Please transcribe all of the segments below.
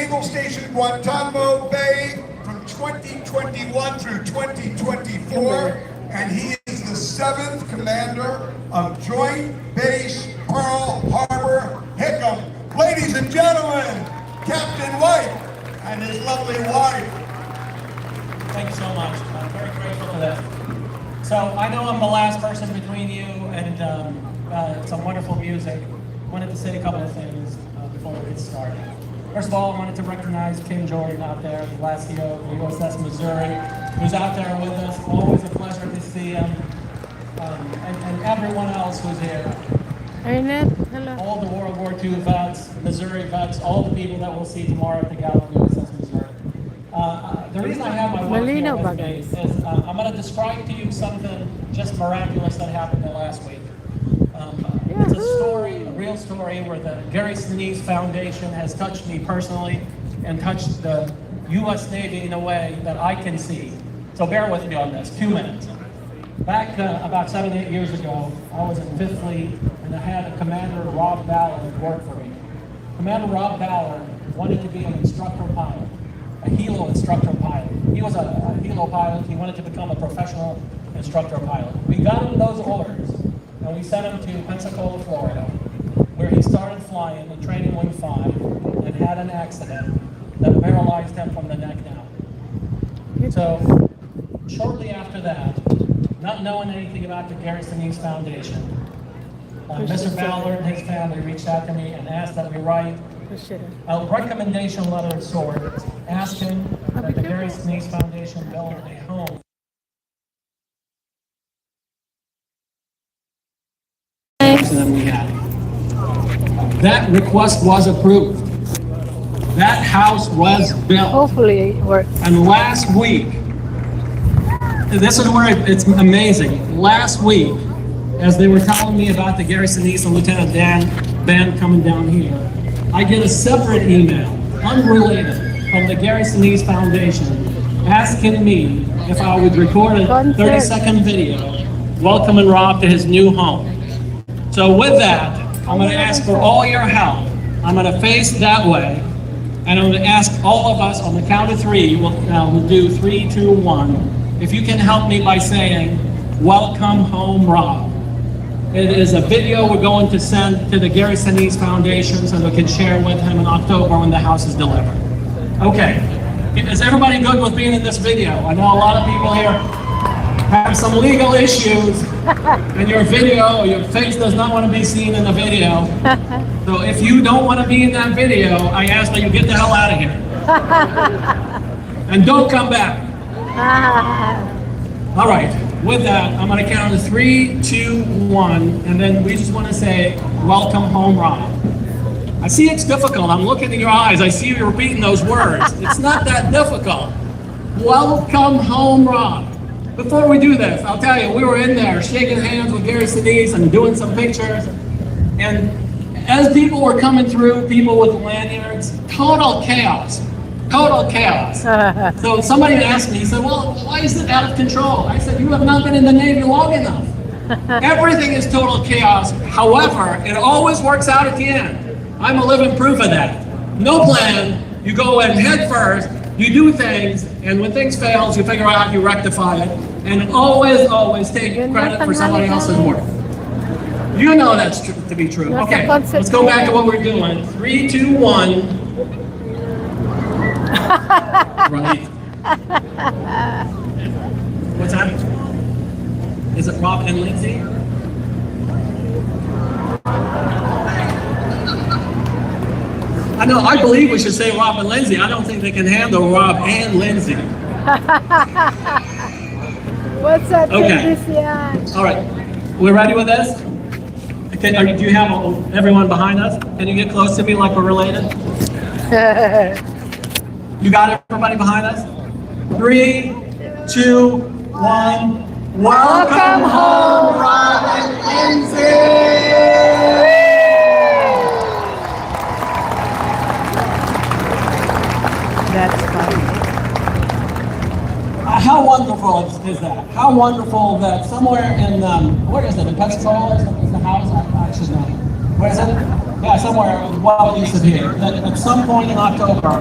Naval Station Guantanamo Bay from 2021 through 2024, and he is the 7th commander of Joint Base Pearl Harbor Hickam. Ladies and gentlemen, Captain White and his lovely wife. Thank you so much. I'm very grateful for that. So I know I'm the last person between you and some wonderful music. I wanted to say a couple of things before we get started. First of all, I wanted to recognize Kim Jordan out there, the last CEO of the USS Missouri, who's out there with us. Always a pleasure to see him. And everyone else who's here. Hello. All the World War II vets, Missouri vets, all the people that we'll see tomorrow at the gala of USS Missouri. The reason I have my wife here with me is I'm going to describe to you something just miraculous that happened last week. It's a story, a real story, where the Gary Sinise Foundation has touched me personally and touched the U.S. Navy in a way that I can see. So bear with me on this, 2 minutes. Back about 7-8 years ago, I was in 5th Fleet, and I had a Commander Rob Ballard work for me. Commander Rob Ballard wanted to be an instructor pilot, a helo instructor pilot. He was a helo pilot. He wanted to become a professional instructor pilot. We got him those orders, and we sent him to Pensacola, Florida, where he started flying in Training Wing 5 and had an accident that paralyzed him from the neck down. So shortly after that, not knowing anything about the Gary Sinise Foundation, Mr. Ballard and his family reached out to me and asked that we write a recommendation letter of sorts, asking that the Gary Sinise Foundation build a home. That we had. That request was approved. That house was built. Hopefully it works. And last week, this is where it's amazing. Last week, as they were telling me about the Gary Sinise and Lieutenant Dan band coming down here, I get a separate email, unrelated, from the Gary Sinise Foundation asking me if I would record a 30-second video welcoming Rob to his new home. So with that, I'm going to ask for all your help. I'm going to face that way, and I'm going to ask all of us on the count of 3. We'll do 3, 2, 1. If you can help me by saying, "Welcome home, Rob." It is a video we're going to send to the Gary Sinise Foundation so they can share with him in October when the house is delivered. Okay, is everybody good with being in this video? I know a lot of people here have some legal issues, and your face does not want to be seen in the video. So if you don't want to be in that video, I ask that you get the hell out of here. And don't come back. All right, with that, I'm going to count to 3, 2, 1, and then we just want to say, "Welcome home, Rob." I see it's difficult. I'm looking in your eyes. I see you repeating those words. It's not that difficult. Welcome home, Rob. Before we do this, I'll tell you, we were in there shaking hands with Gary Sinise and doing some pictures, and as people were coming through, people with lanyards, total chaos. Total chaos. So somebody asked me, he said, "Well, why is it out of control?" I said, "You have not been in the Navy long enough. Everything is total chaos. However, it always works out at the end. I'm a living proof of that. No plan, you go in head first, you do things, and when things fail, you figure out how you rectify it, and always take credit for somebody else's work." You know that's to be true. Okay, let's go back to what we're doing. 3, 2, 1. Right. What's that? Is it Rob and Lindsay? I know, I believe we should say Rob and Lindsay. I don't think they can handle Rob and Lindsay. What's up, okay. All right, we're ready with this? Okay, do you have everyone behind us? Can you get close to me like we're related? You got everybody behind us? 3, 2, 1. Welcome home, Rob and Lindsay! That's funny. How wonderful is that? How wonderful that somewhere in, where is it? In Pensacola is the house? I should know. Where is it? Yeah, somewhere well east of here. At some point in October,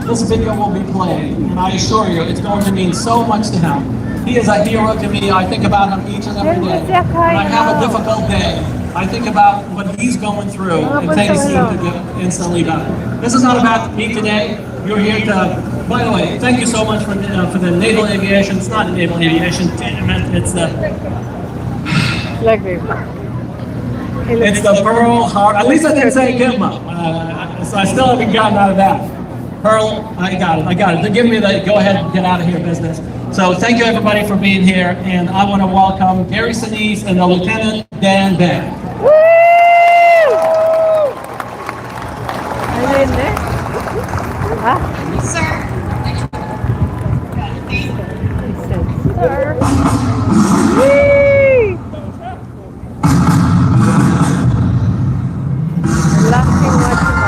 this video will be played, and I assure you, it's going to mean so much to him. He is a hero to me. I think about him each and every day. When I have a difficult day, I think about what he's going through, and things seem to get instantly better. This is not about me today. You're here to, by the way, thank you so much for the naval aviation. It's not naval aviation, it's the Like this. It's the Pearl Harbor. At least I didn't say Gitmo. So I still haven't gotten out of that. Pearl, I got it. They're giving me the go ahead and get out of here business. So thank you everybody for being here, and I want to welcome Gary Sinise and the Lieutenant Dan Beck. Woo! Are you in there? Huh? Sir. Sir. Whee! Laughing much about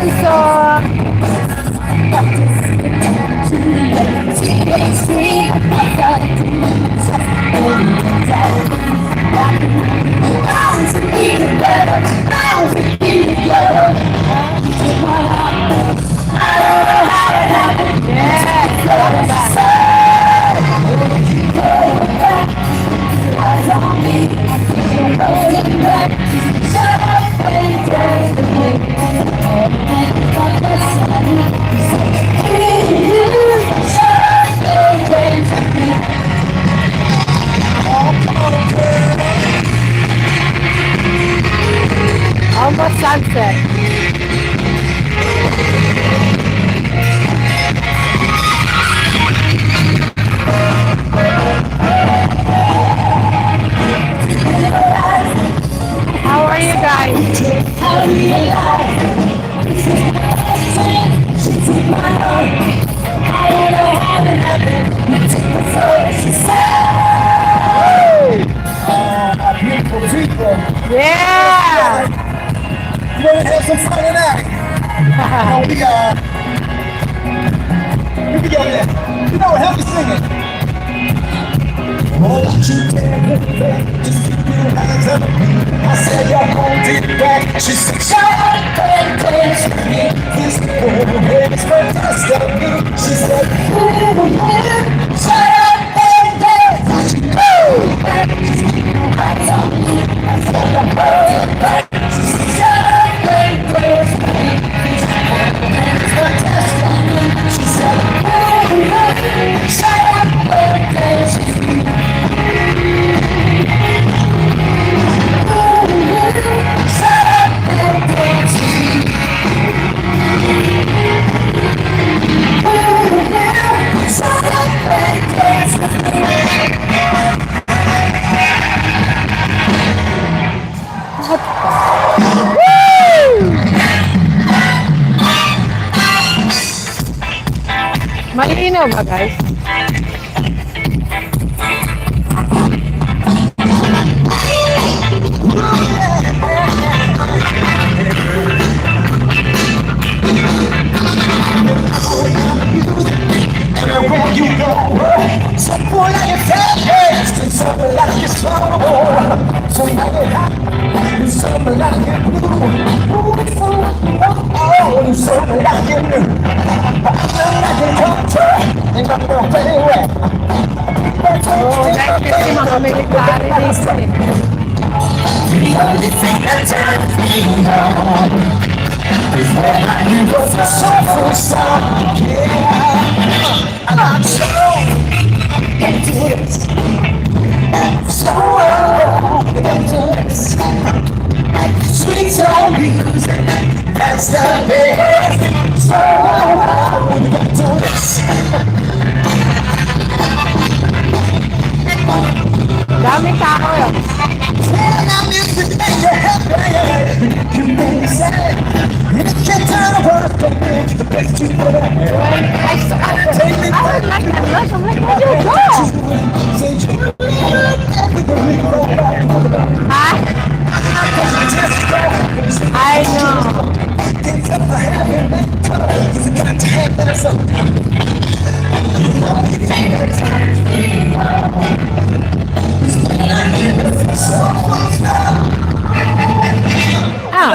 bunso! Almost sunset. How are you guys? Beautiful people. Yeah! You want to have some fun tonight? Here we go then. You know, help me sing it. Oh, you can just keep your hands up. I said you're going to get back. She said, shut up and dance with me. This world is fantastic. She said, shut up and dance. Hands up. I said, you're going to back. She said, shut up and dance with me. It's fantastic. She said, shut up and dance with me. Shut up and dance with me. Shut up and dance with me. Malinaw ba guys? Where you go, someone like your fast and someone like your slow, someone like hot, and someone like your blue, oh, someone like your new, someone like your culture, and I'm not very well. Oh, guys, kasi mga military dito eh. The only thing that turns me on is when I hear the soulful song, yeah. I'm so into this, so into this. Sweet soul music, that's the best. So into this. Dami tao yun. When I'm music makes you happy, you make me sad. You can't tell the world to make the best you put out. Take me I would like to look. I'm like, where'd you go? Huh? I know. Ah.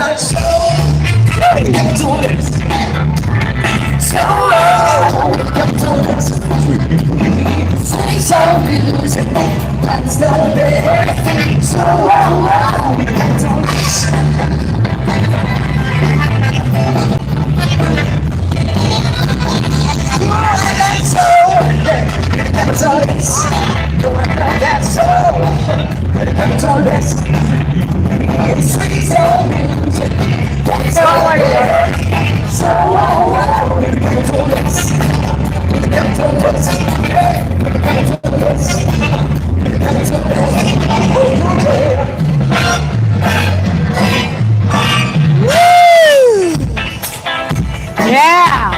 Yeah.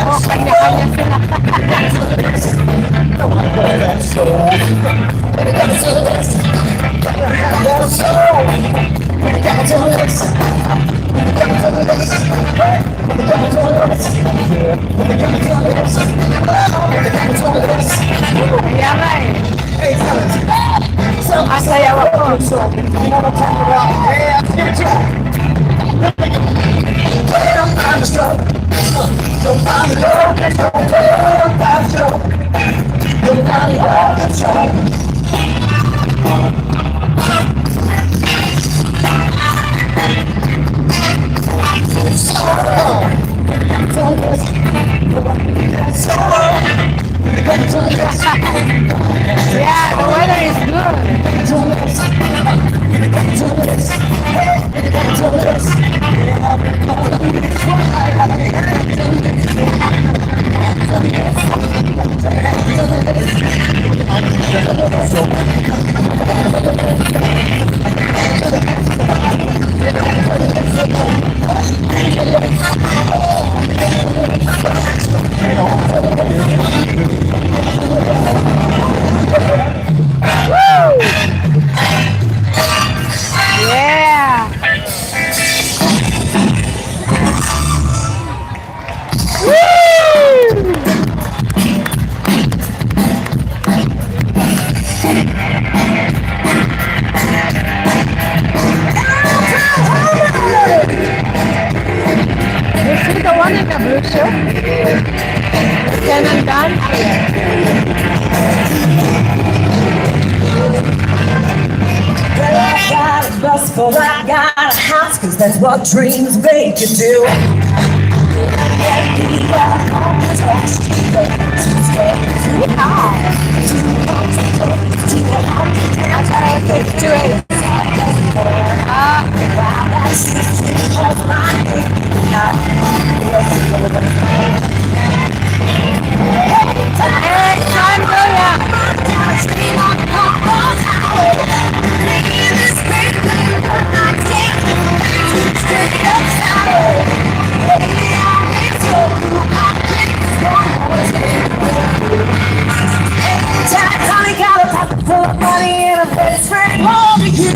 Oh, kanya-kanya sila. Yeah, the weather is good. Yeah. Woo! You see the one in the blue shirt? Can I dance here? Well, I got a bus full, I got a house, cause that's what dreams make you do. Honey got a pocket full of money and a best friend over you.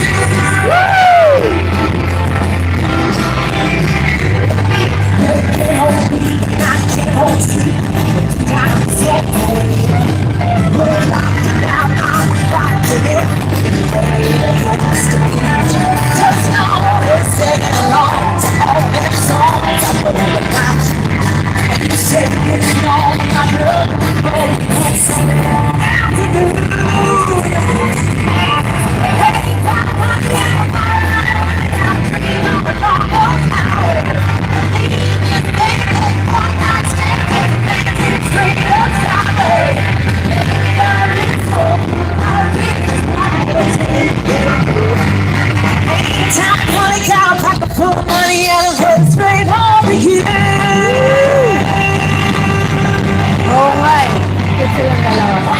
Honey got a pocket full of money and a best friend over you. Oh my. Ito silang dalawa.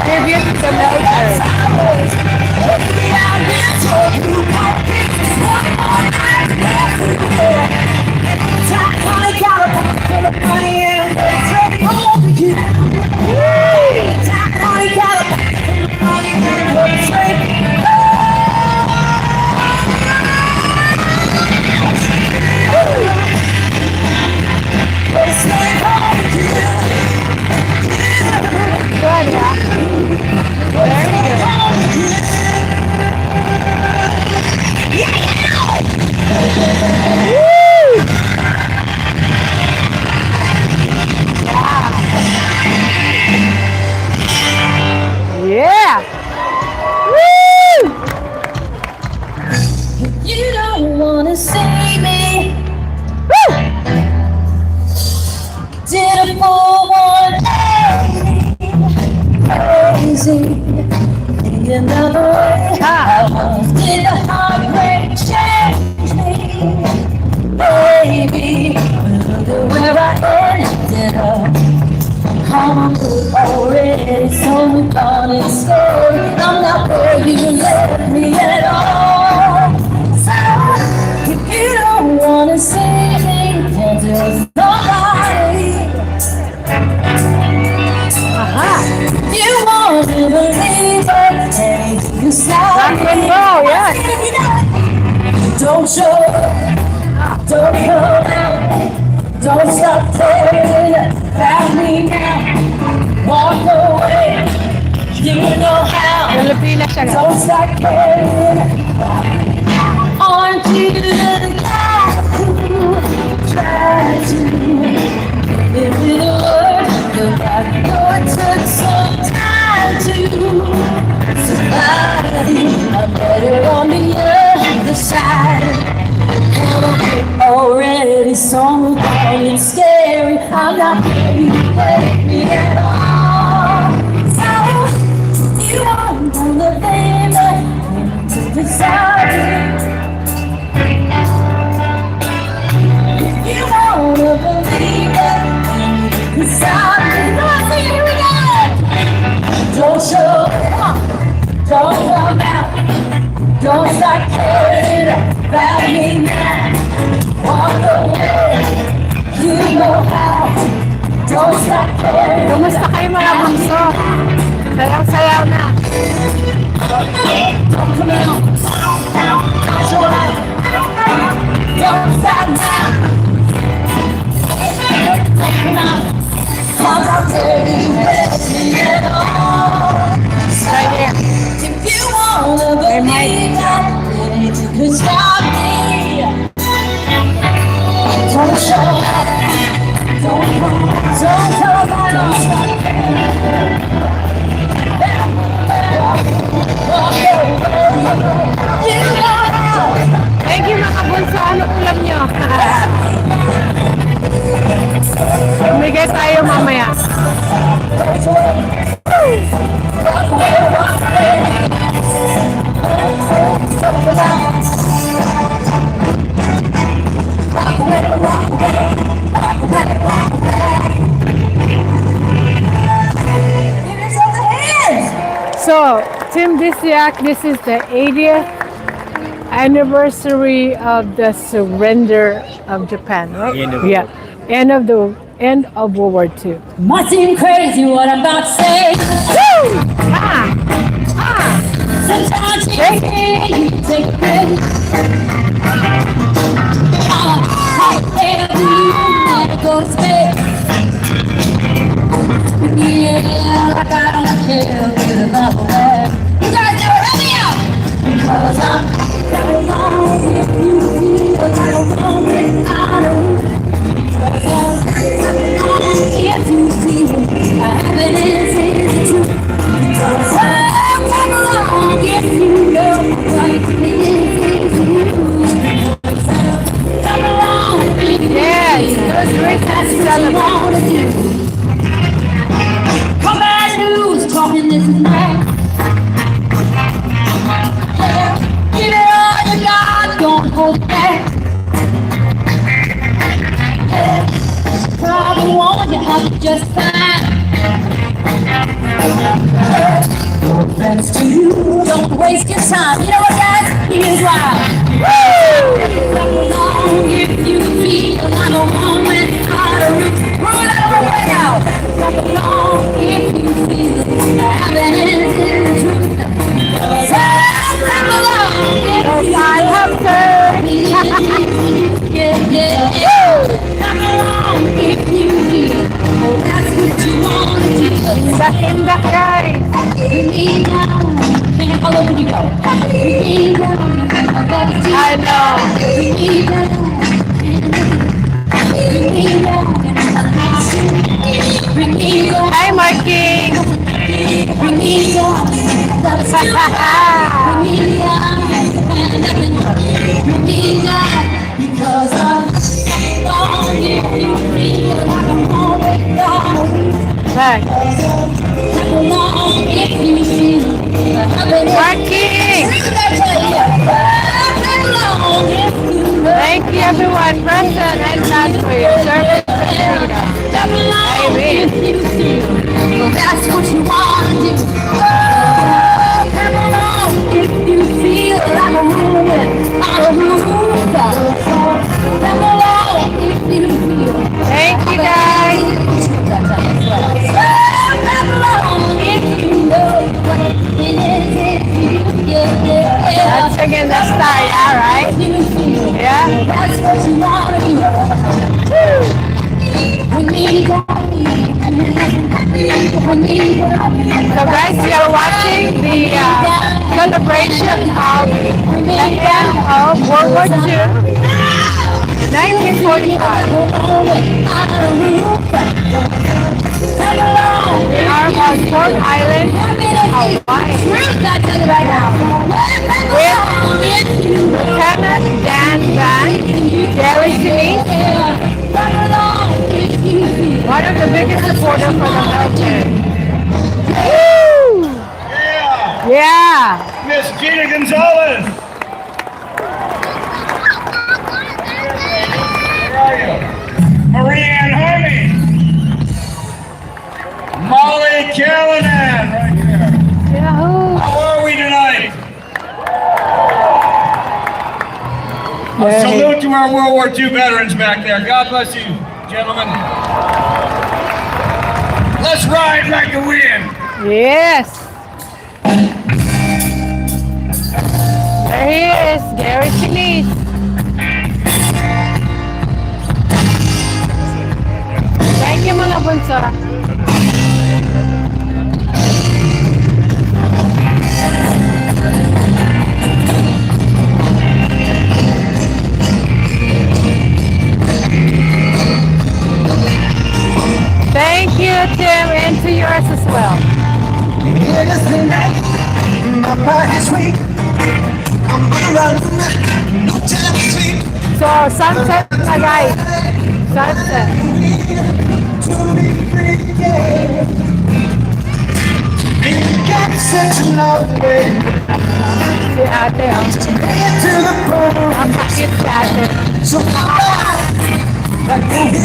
Tribute to the military. Good, yeah. Very good. Woo! Yeah. Woo! You don't wanna see me. Woo! Did a full 180 crazy in another way. How did the heartbreak change me? Baby, already so moved on and scared. I'm not where you left me at all. So if you don't wanna see me, can't tell nobody. You want to believe it, and you stop me. Don't show up, don't come out, don't stop telling about me now. Walk away, you know how. Don't stop caring. Aren't you the guy who tried to live with a word? But I know it took some time to survive. I'm better on the other side. Already so moved on and scary. I'm not where you left me at all. So you don't know the thing that to decide. You wanna believe it, decide. Here we go. Don't show up, don't come out, don't start caring about me now. Walk away, you know how. Don't stop caring. Kumusta kayo mga bunso? Sayaw-sayaw na. Don't come out, don't show up, don't stop now. Don't come out, cause I'll tell you at all. Right here. If you wanna believe that, you could stop me. Don't show up, don't come Thank you mga bunso. Ano ulam nyo? Bumigay tayo mamaya. So, Tim Disiak, this is the 80th anniversary of the surrender of Japan, right? Yeah, end of World War II. Might seem crazy what I'm about to say. Woo! Ah! Sometimes you take it. Never go to space. Yeah, like I don't care about that. You guys do it, help me out. Because I'm alone if you feel like I'm lonely, I don't. If you feel happiness is true. Because I'm alone if you know like this is you. Come along, Yes, those great celebrate. come back, who's talking this night? Give it all you got, don't hold it back. Probably won't you have it just fine. Friends to you, don't waste your time. You know what, guys? Here's why. Come along if you feel like a woman out of reach. Roll it over right now. Come along if you feel happiness is the truth. Come along if you come along if you feel that's what you want to do. Indah guys. Bring me down. Man, how low can you go? Bring me down. I know. Bring me down. Bring me down. Bring me down. Hi Marky. Bring me down. Bring me down. Bring me down. Because I'm long if you feel like I'm always down. Right. Come along if you feel Marky. Thank you everyone present and glad for your service. Clap along if you feel that's what you want to do. Oh, clap along if you feel like a moving on a roof. Clap along if you feel. Thank you guys. Clap along if you know what it is. That's again the start, all right? Yeah. That's what you want to do. So guys, we are watching the celebration of the end of World War II, 1945. We are on Port Island, Hawaii, with Lieutenant Dan Van, Gary Sinise, one of the biggest supporters for the military. Woo! Yeah! Miss Gina Gonzalez. Where are you? Marie Ann Harmey. Molly Callanan, right here. Yahoo! How are we tonight? A Yay. salute to our World War II veterans back there. God bless you, gentlemen. Let's ride like the wind. Yes! There he is, Gary Sinise. Thank you mga bunso. Thank you, Tim, and to yours as well. So, sunset na guys. Sunset. Si ate, oh. Ang pakit si ate. Thank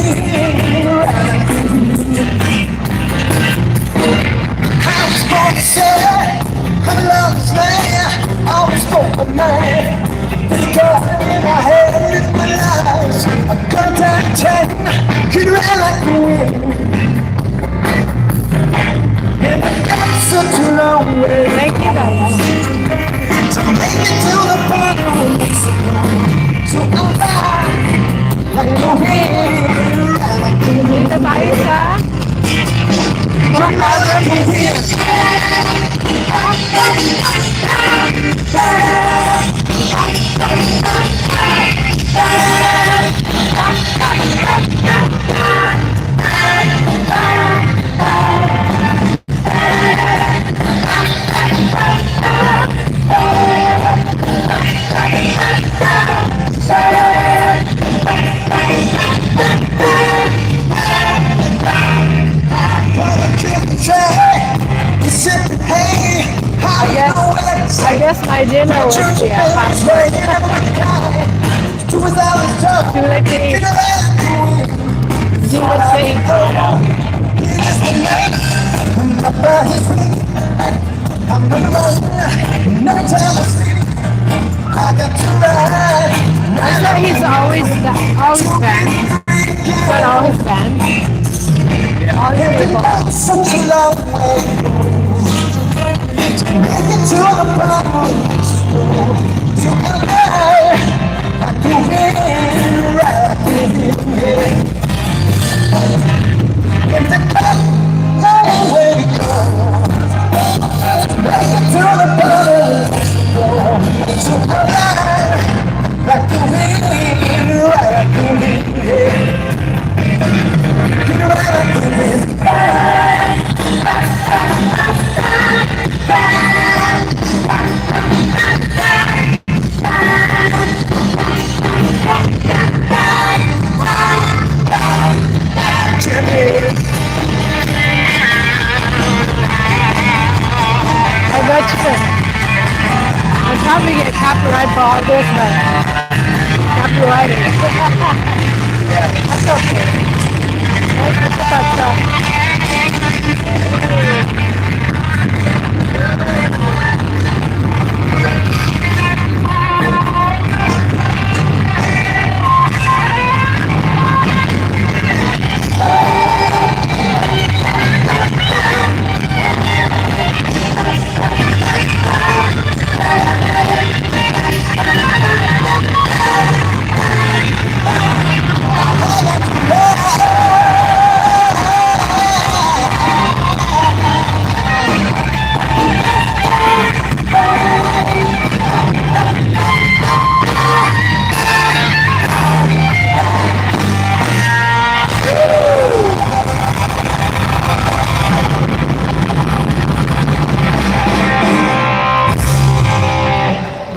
you guys. Dito tayo sa Pearl Harbor Museum. I guess my dinner was the passport. Too late to eat. You would think. I thought he's always banned. But always banned. Always people. Such a long way to make it to the promise. To I can hear right here. If the clock knows where to go, make it to the promise. To I can hear right here. I bet you. I'll probably get copyright for all this, but copyrighted. That's okay.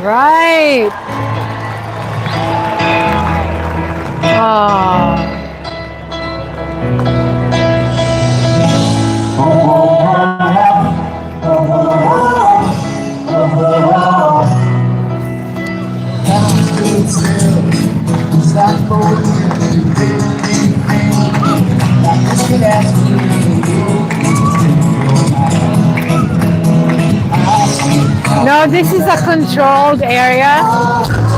Right. Oh. No, this is a controlled area.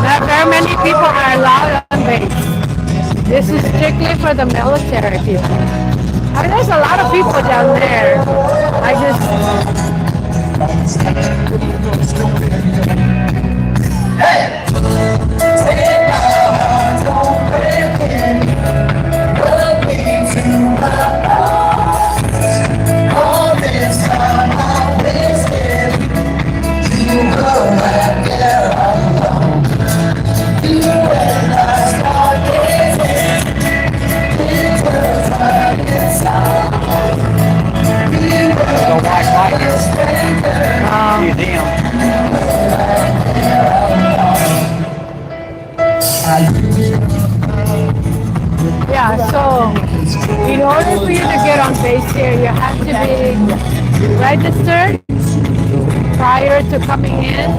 Not very many people are allowed on base. This is strictly for the military people. I mean, there's a lot of people down there. I Museum. Yeah, so in order for you to get on base here, you have to be registered prior to coming in,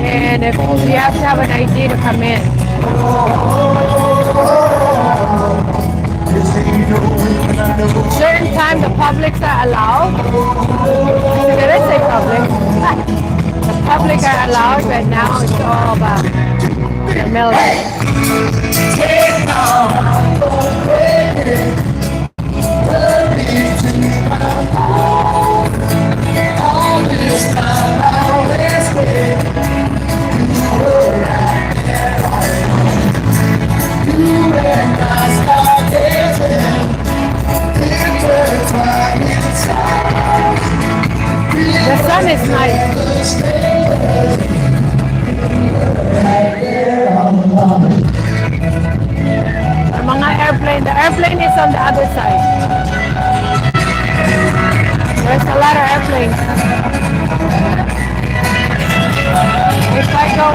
and if you have to have an ID to come in. Certain time the publics are allowed. Did I say public? The public are allowed, but now it's all about the military. The sun is nice. The airplane is on the other side. There's a lot of airplanes. If I go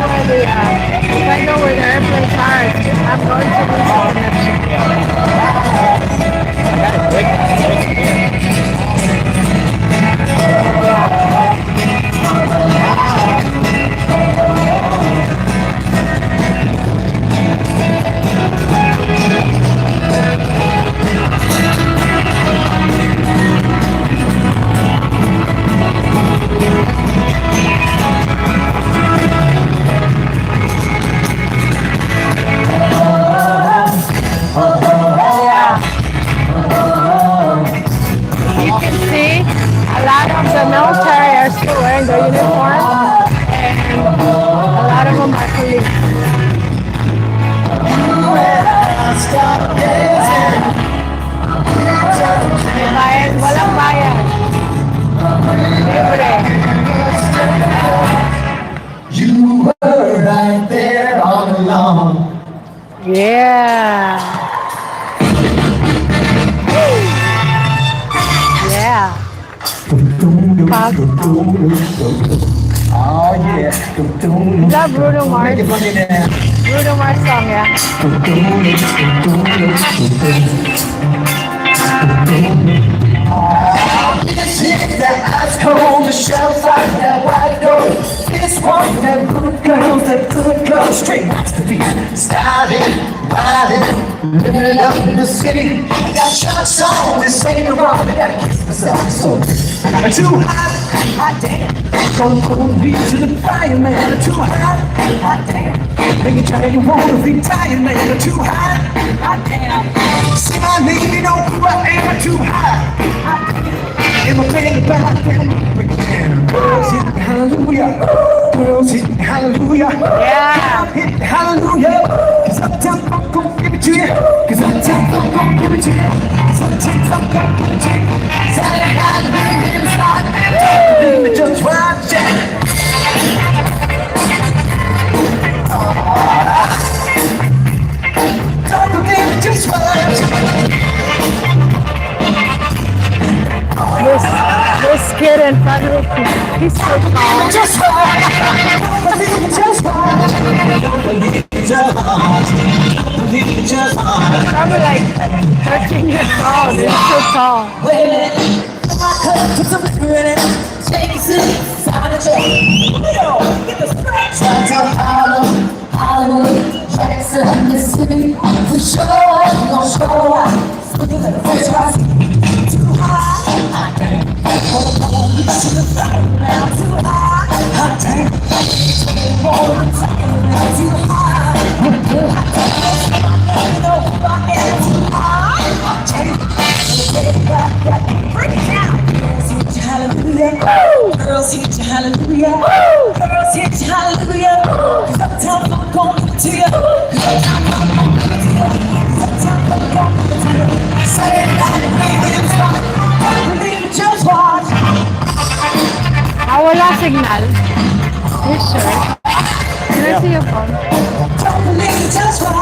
where the airplanes are, I'm going to lose the connection. The military are still wearing their uniform, and a lot of them are police. Bayan, walang bayan. Libre. You were right there all along. Yeah. Yeah. Oh yeah. Is that Bruno Mars? Bruno Mars song, yeah. This is that ice cold, the shells like that white door. This want that good girl, straight out to be styling, wildin', living it up in the city. Got shots on, this ain't wrong, I gotta kiss myself, so I'm too hot damn. Don't be to the fire, man, I'm too hot damn. Make it try, you wanna retire, man, I'm too hot damn. See my name, you know who I am, I'm too hot damn. In my bed, girls hit hallelujah, girls hit hallelujah, Yeah. hit hallelujah, 'cause uptown I'm gon' give it to you, 'cause uptown I'm gon' give it to you, 'cause uptown I'm gon' give it to you. Saturday night, baby, it's hot, don't believe me, just watch it. Don't believe me, just watch it. This kid in front of me, he's so tall. Just watch it. Just watch it. Don't believe it, just watch it. Don't believe it, just watch it. Probably like 13 years old. He's so tall. Wait a minute, put some liquor in it. Take a sip, sound a check. Get the scratch. Downtown Harlem, Hollywood, Jackson, Mississippi. For sure, we gon' show up. Looking like a first class. Too hot damn. To the fire now, too hot damn. Too hot. You know who I am, too hot damn. Bring it down. Girls hit you hallelujah. Girls hit you hallelujah. Girls hit you hallelujah. 'Cause uptown I'm gon' give it to you. 'Cause uptown I'm gon' give it to you. 'Cause uptown I'm gon' give it to you. Say it loud and baby, it's fun. Don't believe it, just watch. Wala signal. You sure? Can I see your phone? Don't believe it, just watch.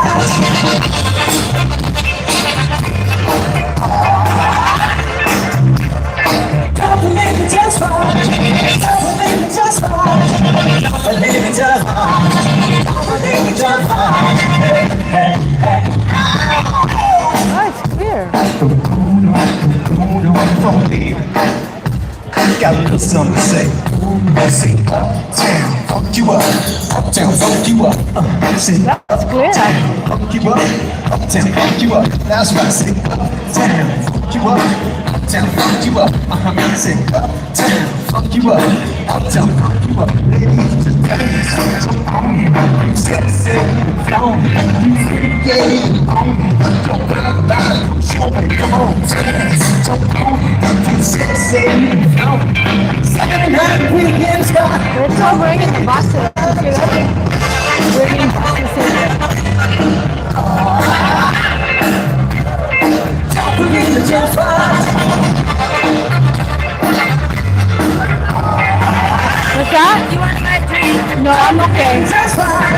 Don't believe it, just watch. Don't believe it, just watch. Don't believe it, just watch. Don't believe it, just watch. Oh, it's clear. Got a little something to say. Say, uptown, funk you up. Uptown, funk you up. Say, It's clear. funk you up. Uptown, funk you up. That's right. Say, uptown, funk you up. Uptown, funk you up. Say, uptown, funk you up. Uptown, funk you up. Ladies, just tell me something. You sexy, flown. You freaky, don't brag about it. Show me, come on, jump on. You sexy, flown. Saturday night, weekend start. They're still bringing the buses. Bringing buses in. Don't believe it, just watch. What's that? You want my drink? No, I'm okay. Just watch.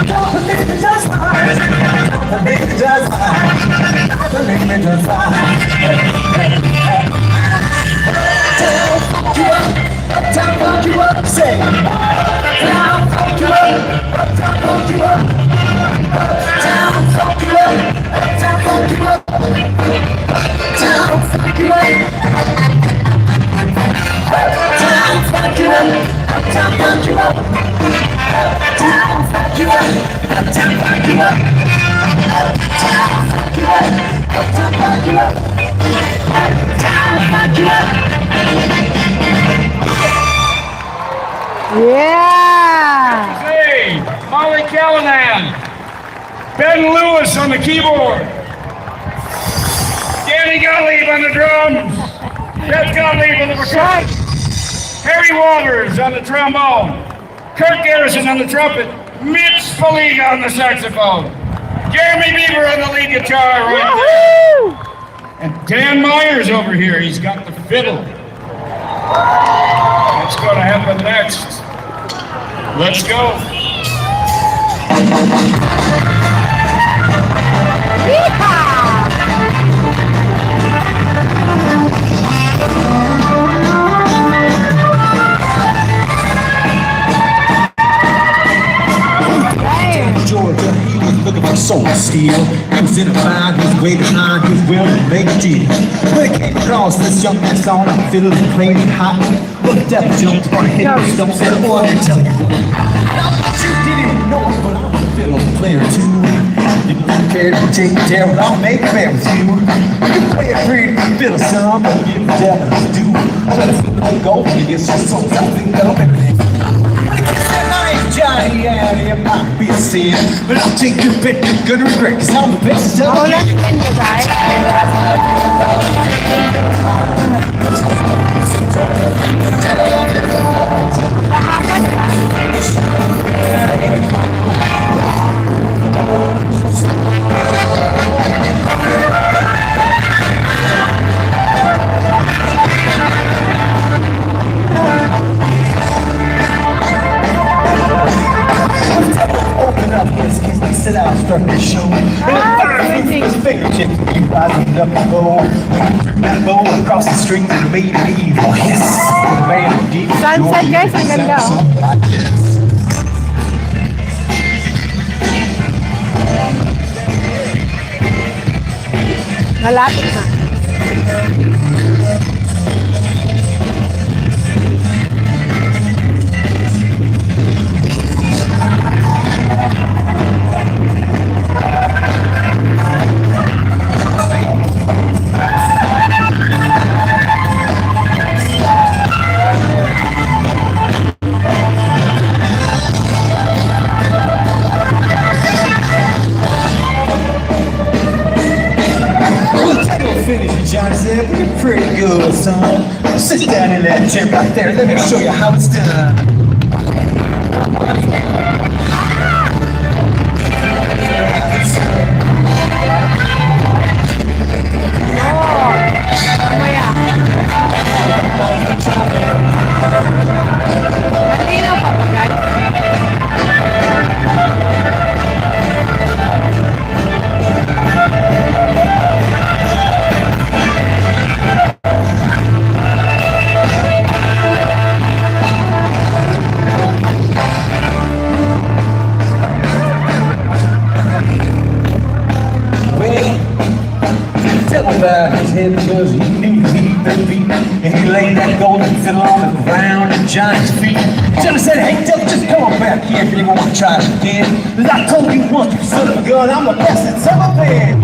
Don't believe it, just watch. Don't believe it, just watch. Don't believe it, just watch. Uptown, funk you up. Say, uptown, funk you up. Uptown, funk you up. Uptown, funk you up. Uptown, funk you up. Uptown, funk you up. Uptown, funk you up. Uptown, funk you up. Uptown, funk you up. Uptown, funk you up. Uptown, funk you up. Uptown, funk you up. Uptown, funk you up. Yeah. Hey, Molly Callahan. Ben Lewis on the keyboard. Danny Gottlieb on the drums. Jeff Gottlieb on the percussion. Harry Waters on the trombone. Kirk Garrison on the trumpet. Mitch Faliga on the saxophone. Jeremy Bieber on the lead guitar right there. And Dan Myers over here, he's got the fiddle. What's going to happen next? Let's go. Georgia, he was looking for soul. cold steel. He was in a bind, he was way behind, he was willing to make a deal. When it came across this young man's song, I fiddled and played it hot. Well, the devil jumped on a hit and stump said, oh, I can tell you. You didn't even know it, but I'm a fiddle player too. You don't care to take the devil, I'll make a bear with you. You play a pretty fiddle song, but you the devil to do. But if you don't go, you get some songs I think that'll make it. Johnny, yeah, it might be a sin, but I'll take your bet you're gonna regret, cause I'm the best of Wala natin niya, guys. Open up this case, they said I'll start this show. His fingertips, you rising up the bow. That bow across the string that made an evil hiss. The man who did it, Sunset, guys, ang ganda, oh. like this. Malapit na. Johnny said, we're pretty good, son. Sit down in that chair right there. Let me show you how it's done. Malinaw pa ba, guys? About his head because he knew he'd been beat, and he laid that golden fiddle on the ground at Johnny's feet. Johnny said, hey, devil, just come on back here if you want to try it again. As I told you once, you son of a gun, I'm the best that's ever been.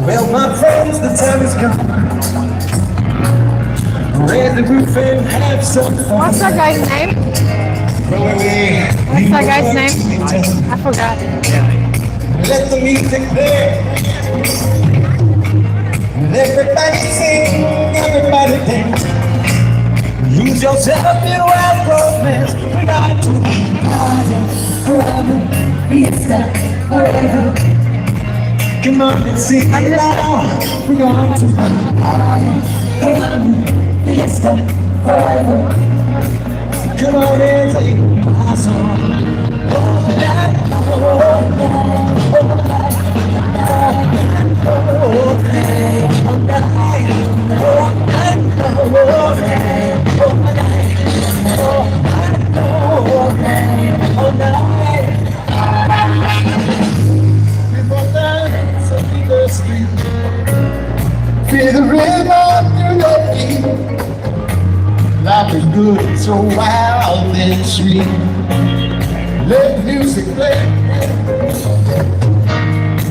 Well, my friends, the time is gone. Raise the roof and have some fun. What's that guy's name? What's that guy's name? I forgot. Let the music play. Everybody sing, everybody dance. Lose yourself in wild romance. We got to party forever. Fiesta forever. Come on and sing it loud. We're going to party forever. Fiesta forever. Come on and sing my song. Oh, night, oh, night, oh, night, oh, night, oh, night, feel the rhythm life is good, so wild and sweet. Let the music play.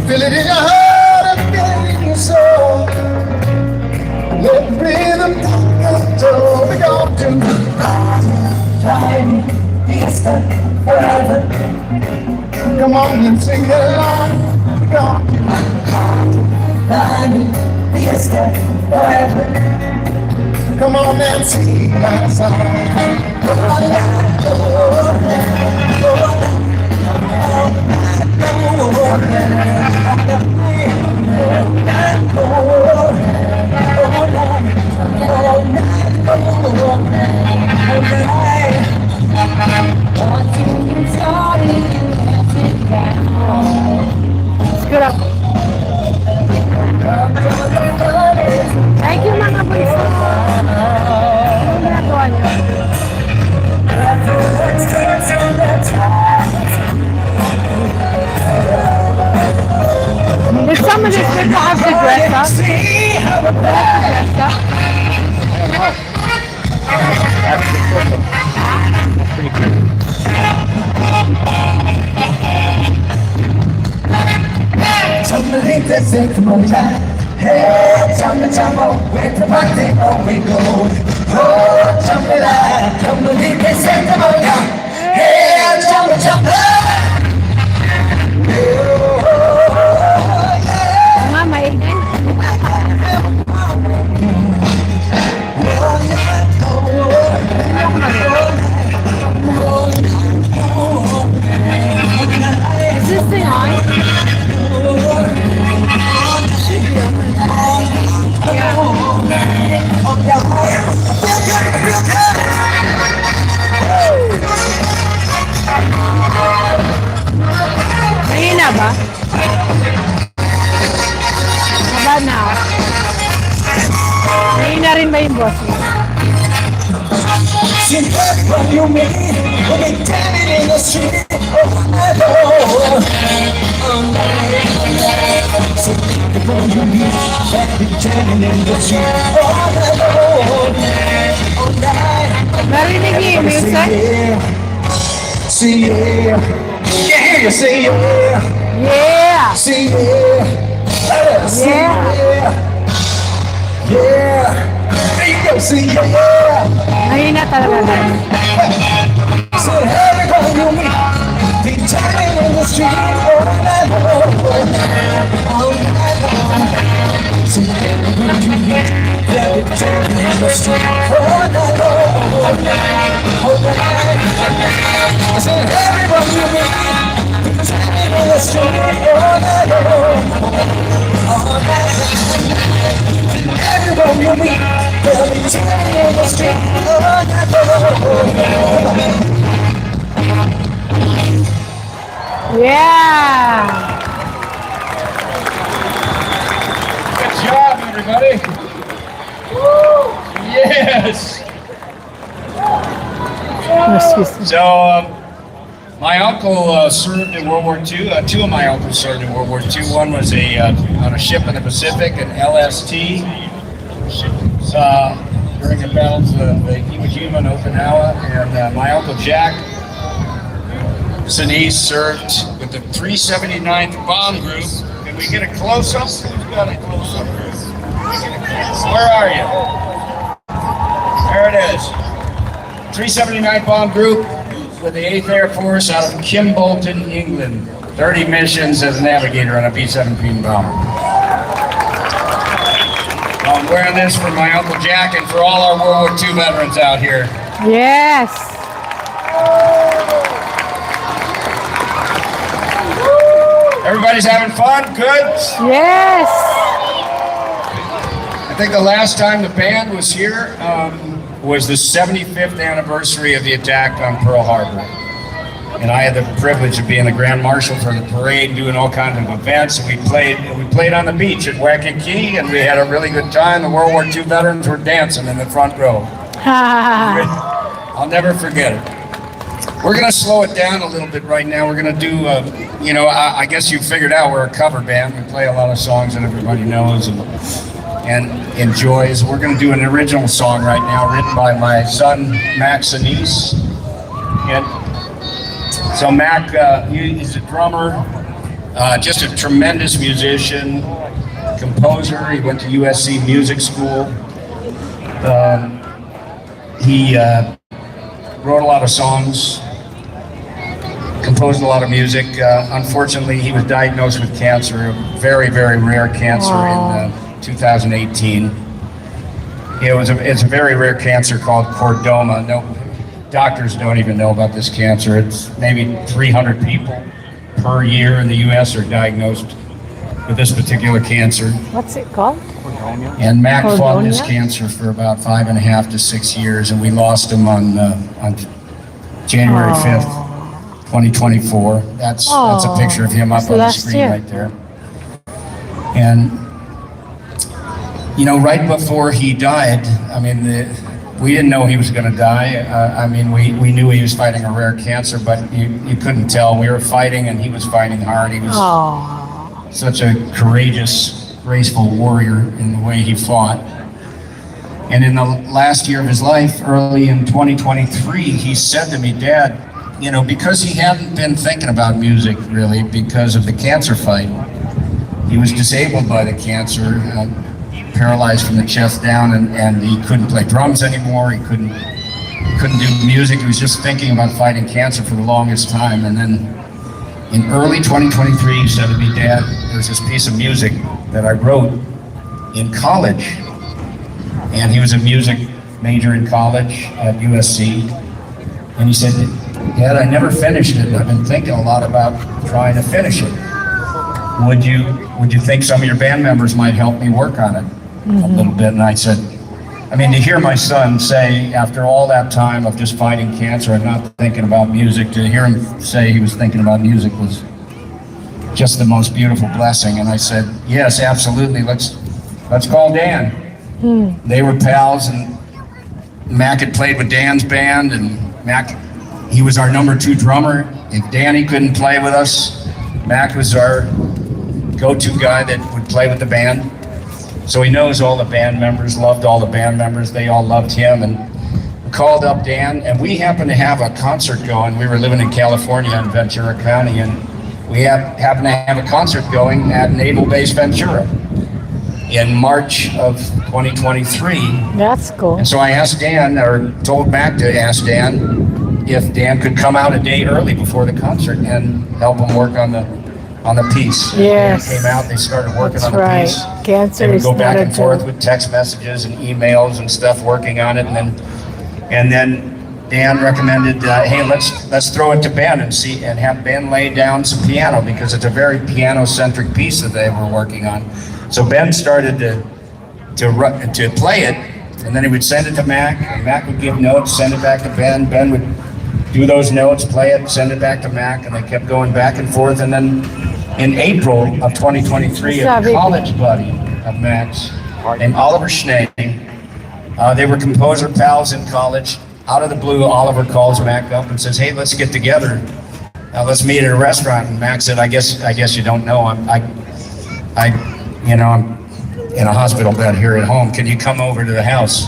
Feel it in your heart and feel it in your soul. Let the rhythm that's all we gon' do. Time is forever. Come on and sing it along. Come on. Time is forever. Come on and sing my song. Good up. Thank you mga bunso. Ano ginagawa niyo? Did some of these people have to dress up? Dress up? Somebody that's it from on time. Hey, tumble, where the party on we go. Oh, somebody that's it from on time. Hey, tumble. Mga maingay. Is this thing on? Mahina ba? Haba na. Mahina rin ba yung boss mo? See what you mean when you're standing in the street. Oh, my Lord. See what you mean when you're standing in the street. Oh, my Lord. Narinig niyo yung music? See yeah. Can hear you say yeah. Yeah! See yeah. See yeah. Yeah. There you go. See yeah. Mahina talaga na. So everybody you meet, be turning in the street all night long. All night long. So everybody you meet, they'll be turning in the street all night long. All night. So everybody you meet, be turning in the street all night long. All night. Everybody you meet, they'll be turning in the street all night long. Yeah! Good job, everybody. Woo! Yes. Excuse me. So, my uncle served in World War II. Two of my uncles served in World War II. One was on a ship in the Pacific, an LST, during the battles of Hiroshima and Okinawa. And my uncle Jack Sinise served with the 379th Bomb Group. Can we get a close-up? Who's got a close-up? Where are you? There it is. 379th Bomb Group with the 8th Air Force out of Kimbolton, England. 30 missions as a navigator on a B-17 bomber. I'm wearing this for my Uncle Jack and for all our World War II veterans out here. Yes! Everybody's having fun? Good? Yes! I think the last time the band was here was the 75th anniversary of the attack on Pearl Harbor. And I had the privilege of being the Grand Marshal for the parade, doing all kinds of events. And we played on the beach at Waikiki, and we had a really good time. The World War II veterans were dancing in the front row. I'll never forget it. We're gonna slow it down a little bit right now. We're gonna do, I guess you figured out we're a cover band. We play a lot of songs that everybody knows. And and enjoys. We're going to do an original song right now written by my son, Max Anise. And so Mac, he's a drummer, just a tremendous musician, composer. He went to USC Music School. He wrote a lot of songs, composed a lot of music. Unfortunately, he was diagnosed with cancer, a very, very rare cancer in 2018. It's a very rare cancer called chordoma. No, doctors don't even know about this cancer. It's maybe 300 people per year in the U.S. are diagnosed with this particular cancer. What's it called? And Mac fought this Chordoma? cancer for about 5.5 to 6 years, and we lost him on January 5th. 2024. That's a picture of him up on the last screen year. right there. And you know, right before he died, I mean, we didn't know he was going to die. I mean, we knew he was fighting a rare cancer, but you couldn't tell. We were fighting, and he was fighting hard. He was such a courageous, graceful warrior in the way he fought. And in the last year of his life, early in 2023, he said to me, "Dad, you know, because he hadn't been thinking about music really because of the cancer fight. He was disabled by the cancer, paralyzed from the chest down, and he couldn't play drums anymore. He couldn't do music. He was just thinking about fighting cancer for the longest time. And then in early 2023, he said to me, "Dad, there's this piece of music that I wrote in college." And he was a music major in college at USC. And he said, "Dad, I never finished it. I've been thinking a lot about trying to finish it. Would you think some of your band members might help me work on it a little bit?" And I said, I mean, to hear my son say, after all that time of just fighting cancer and not thinking about music, to hear him say he was thinking about music was just the most beautiful blessing. And I said, "Yes, absolutely. Let's call Dan." They were pals, and Mac had played with Dan's band, and Mac, he was our number 2 drummer. If Danny couldn't play with us, Mac was our go-to guy that would play with the band. So he knows all the band members, loved all the band members. They all loved him, and we called up Dan, and we happened to have a concert going. We were living in California in Ventura County, and we happened to have a concert going at Naval Base Ventura in March of 2023. That's cool. And so I asked Dan, or told Mac to ask Dan if Dan could come out a day early before the concert and help him work on the piece. And Yes. Dan came out, they started working That's on the right. piece. Cancer They would is go not back a and forth joke. with text messages and emails and stuff working on it. And then Dan recommended, hey, let's throw it to Ben and have Ben lay down some piano, because it's a very piano-centric piece that they were working on. So Ben started to play it, and then he would send it to Mac, and Mac would give notes, send it back to Ben. Ben would do those notes, play it, send it back to Mac, and they kept going back and forth. And then in April of 2023, a college buddy of Mac's named Oliver Schnee, they were composer pals in college. Out of the blue, Oliver calls Mac up and says, "Hey, let's get together. Let's meet at a restaurant." And Mac said, I guess you don't know. I'm in a hospital bed here at home. Can you come over to the house?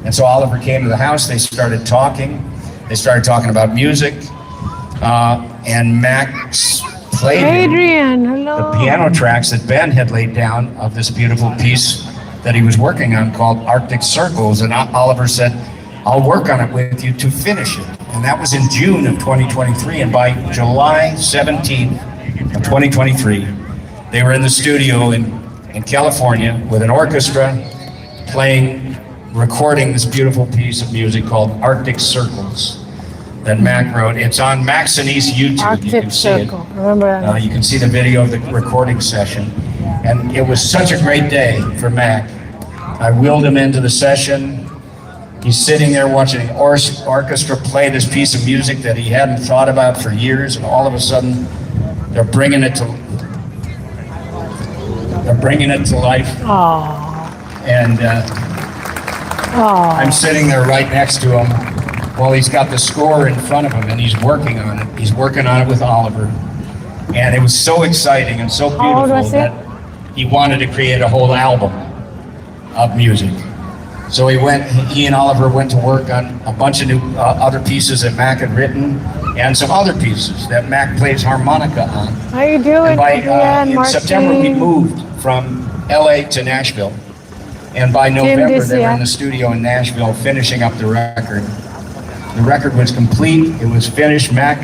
And so Oliver came to the house. They started talking. They started talking about music. And Max played Adrian, hello. the piano tracks that Ben had laid down of this beautiful piece that he was working on called Arctic Circles. And Oliver said, "I'll work on it with you to finish it." And that was in June of 2023. And by July 17th of 2023, they were in the studio in California with an orchestra recording this beautiful piece of music called Arctic Circles that Mac wrote. It's on Max Anise YouTube. You Arctic can see Circle. Remember that? you can see the video of the recording session. And it was such a great day for Mac. I wheeled him into the session. He's sitting there watching an orchestra play this piece of music that he hadn't thought about for years, and all of a sudden they're bringing it to life. And I'm sitting there right next to him while he's got the score in front of him, and he's working on it. He's working on it with Oliver. And it was so exciting and so How old beautiful was that he wanted to create a whole album. of music. So he and Oliver went to work on a bunch of new other pieces that Mac had written, and some other pieces that Mac plays harmonica on. How you doing, And in September, we moved from LA to Nashville. And by November, they were in the studio in Nashville finishing up the record. The record was complete, it was finished. Mac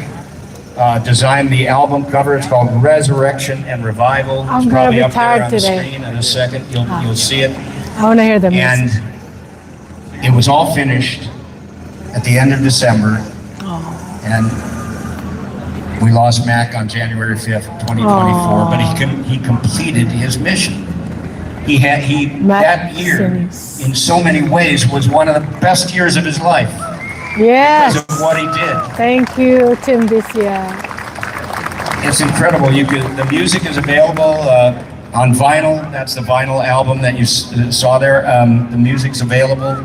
designed the album cover. It's called Resurrection and Revival. It's probably up there on the screen in a second. You'll see it. I want to hear the music. And it was all finished at the end of December. And we lost Mac on January 5th, 2024, but he completed his mission. That year, in so many ways, was one of the best years of his life. Yes. Because of what he did. Thank you, Tim, this year. It's incredible. The music is available on vinyl. That's the vinyl album that you saw there. The music's available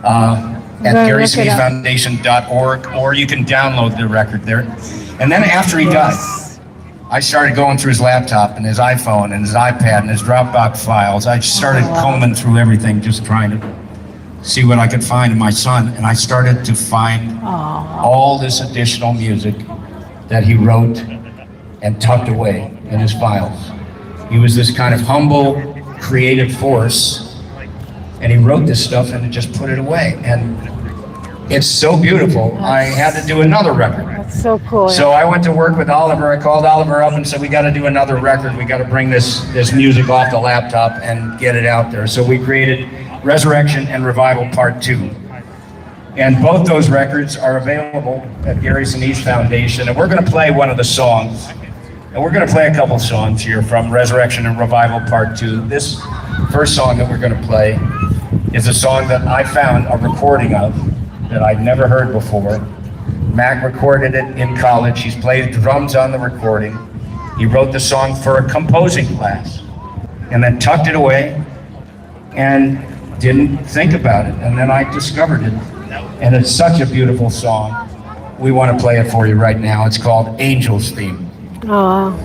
at GarySineseFoundation.org, or you can download the record there. And then after he died, I started going through his laptop and his iPhone and his iPad and his Dropbox files. I started combing through everything, just trying to see what I could find in my son. And I started to find all this additional music that he wrote and tucked away in his files. He was this kind of humble, creative force, and he wrote this stuff and just put it away. And it's so beautiful. I had to do another record. That's so cool. So I went to work with Oliver. I called Oliver up and said, we got to do another record. We got to bring this music off the laptop and get it out there. So we created Resurrection and Revival Part 2. And both those records are available at Gary Sinise Foundation. And we're going to play one of the songs. And we're going to play a couple songs here from Resurrection and Revival Part 2. This first song that we're going to play is a song that I found a recording of that I'd never heard before. Mac recorded it in college. He's played drums on the recording. He wrote the song for a composing class and then tucked it away and didn't think about it. And then I discovered it. And it's such a beautiful song. We want to play it for you right now. It's called Angel's Theme. Oh.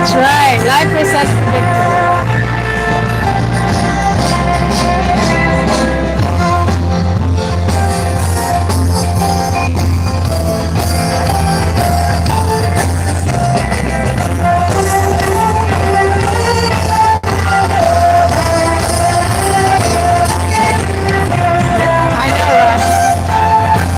That's right. Life is unpredictable. I know, Russ.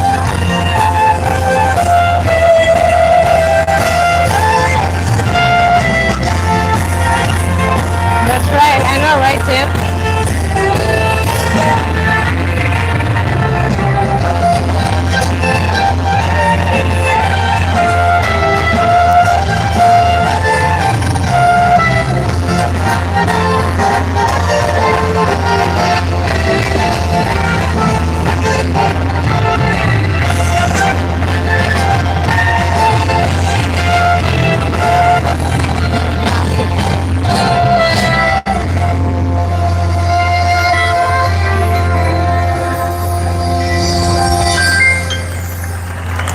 That's right. I know, right, Tim?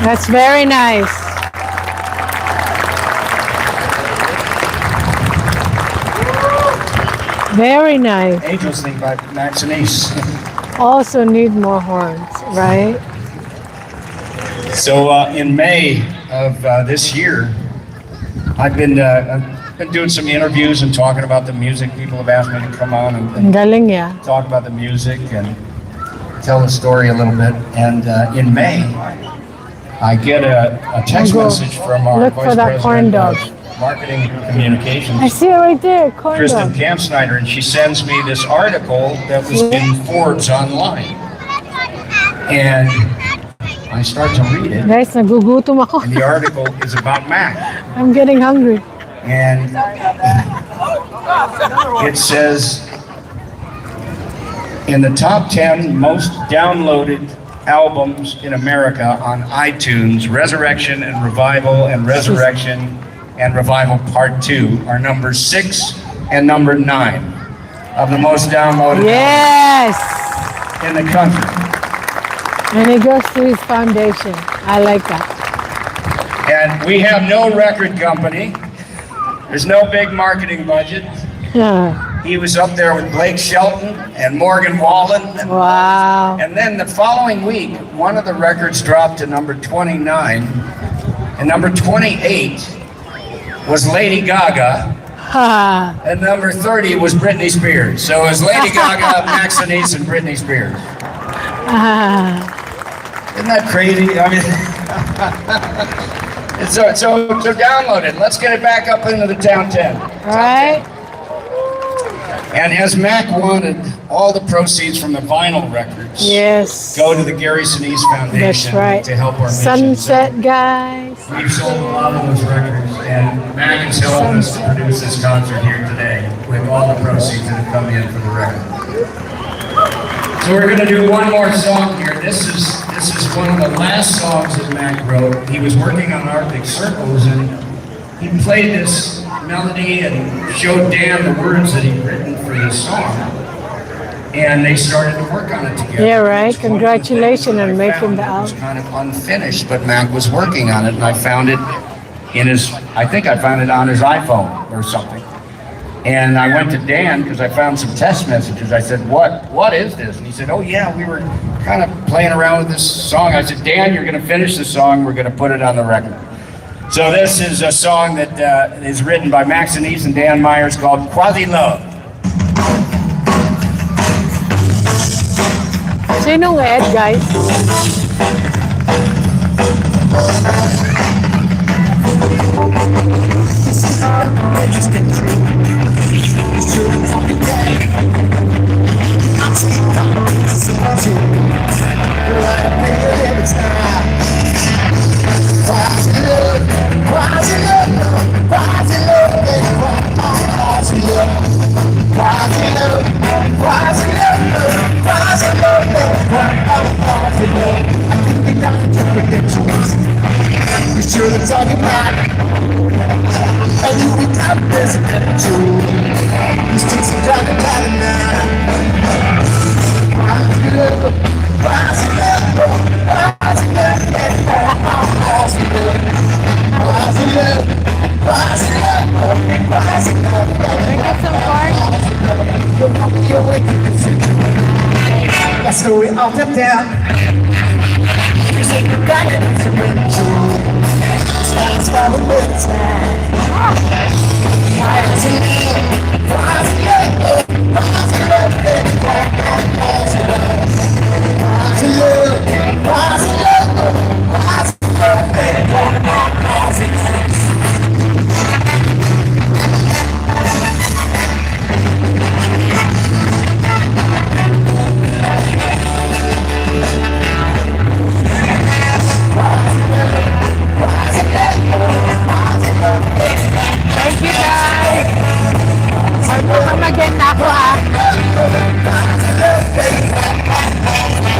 That's very nice. Very nice. Angels Thing by Max and Ace. Also need more horns, right? So in May of this year, I've been doing some interviews and talking about the music. People have asked me to come on Ang and galing niya. talk about the music and tell the story a little bit. And in May, I get a text Go. message from our Look for vice that corn president dog. of marketing communications, I see it right there, corn Kristen dog. Kampsnyder, and she sends me this article that was in Forbes online. And I start to read it, Guys, nagugutom ako. and the article is about Mac. I'm getting hungry. And it says, in the top 10 most downloaded albums in America on iTunes, Resurrection and Revival and Resurrection and Revival Part 2 are number 6 and number 9 of the most downloaded Yes! in the country. And it goes to his foundation. I like that. And we have no record company. There's no big marketing budget. Yeah. He was up there with Blake Shelton and Morgan Wallen. Wow. And then the following week, one of the records dropped to number 29, and number 28 was Lady Gaga, Ha. and number 30 was Britney Spears. So it was Lady Gaga, Max Anise, and Britney Spears. Isn't that crazy? I mean, so download it. Let's get it back up into the town 10. Right? And as Mac wanted, all the proceeds from the vinyl records Yes. go to the Gary Sinise Foundation That's right. to help our mission. Sunset, guys. We've sold a lot of those records, and Mac is helping us to produce this concert here today with all the proceeds that have come in for the record. So we're going to do one more song here. This is one of the last songs that Mac wrote. He was working on Arctic Circles, and he played this melody and showed Dan the words that he'd written for this song. And they started to work on it together. Yeah, right. It was one of the Congratulations things that on I making found the that was album. kind of unfinished, but Mac was working on it, and I found it in his, I think I found it on his iPhone or something. And I went to Dan because I found some test messages. I said, what is this? And he said, oh yeah, we were kind of playing around with this song. I said, Dan, you're gonna finish the song, we're gonna put it on the record. So this is a song that is written by Max Anise and Dan Myers called Quasi Love. Sinong Ed, guys? You should have talked about it. And you become presidential. You stick some talking about it now. Rise it up, all tipped down. You say you got it, it's a great joy. Stands for the good time. Rise and live, rise and live, rise and live, rise and live, rise and live, rise and live, rise and live, rise and live. Thank you guys. Come again na ako ah.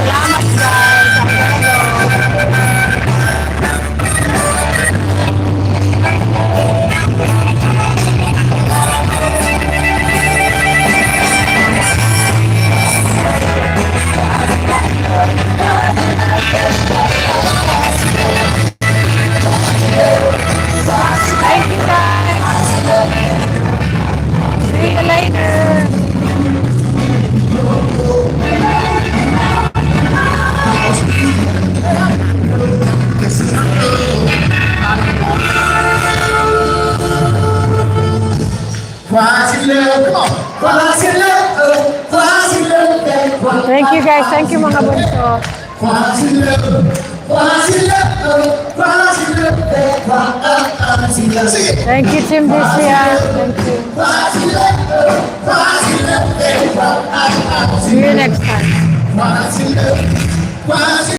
Salamat guys. Ang ganda. Thank you guys. See you later. Thank you guys. Thank you mga bunso. Thank you Team Dicia. Thank you. See you next time.